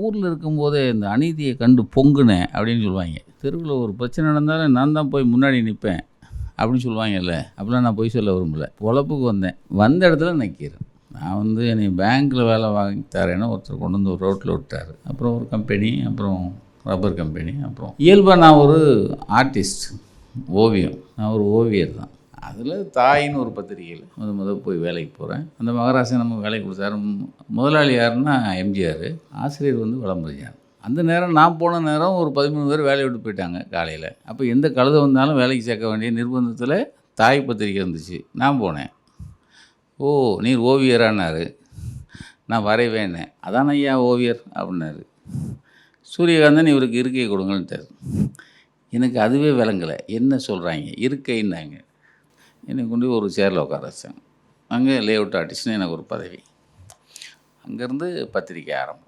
ஊரில் இருக்கும்போதே இந்த அநீதியை கண்டு பொங்குனேன் அப்படின்னு சொல்லுவாங்க. தெருவில் ஒரு பிரச்சனை நடந்தாலும் நான் தான் போய் முன்னாடி நிற்பேன் அப்படின்னு சொல்லுவாங்கல்ல. அப்படிலாம் நான் போய் சொல்ல விரும்பல. பொழப்புக்கு வந்தேன். வந்த இடத்துல நிற்கிறேன். நான் என்னை பேங்க்கில் வேலை வாங்கி தரேன்னு ஒருத்தர் கொண்டு வந்து ஒரு ரோட்டில் விட்டார். அப்புறம் ஒரு கம்பெனி, அப்புறம் ரப்பர் கம்பெனி, அப்புறம் இயல்பாக நான் ஒரு ஆர்டிஸ்ட், ஓவியம். நான் ஒரு ஓவியர் தான். அதில் தாயின்னு ஒரு பத்திரிகையில் முதல் போய் வேலைக்கு போகிறேன். அந்த மகராசன் நமக்கு வேலைக்கு கொடுத்தாரு. முதலாளி யாருன்னா எம்ஜிஆர், ஆசிரியர் விளம்பரியார். அந்த நேரம் நான் போன நேரம் ஒரு 13 பேர் வேலையை விட்டு போயிட்டாங்க காலையில். அப்போ எந்த கழுதை வந்தாலும் வேலைக்கு சேர்க்க வேண்டிய நிர்பந்தத்தில் தாய் பத்திரிக்கை இருந்துச்சு. நான் போனேன். ஓ, நீர் ஓவியரானார். நான் வரைவேன்னேன். அதான் ஐயா ஓவியர் அப்படின்னாரு. சூரியகாந்தன் இவருக்கு இருக்கை கொடுங்கன்ட்டார். எனக்கு அதுவே விளங்கலை. என்ன சொல்கிறாங்க, இருக்கைன்னாங்க. என்னை கொண்டு ஒரு சேரில் உட்கார வச்சாங்க. அங்கே லேஅவுட் ஆர்டிஸ்ட்னு எனக்கு ஒரு பதவி. அங்கேருந்து பத்திரிக்கை ஆரம்பம்.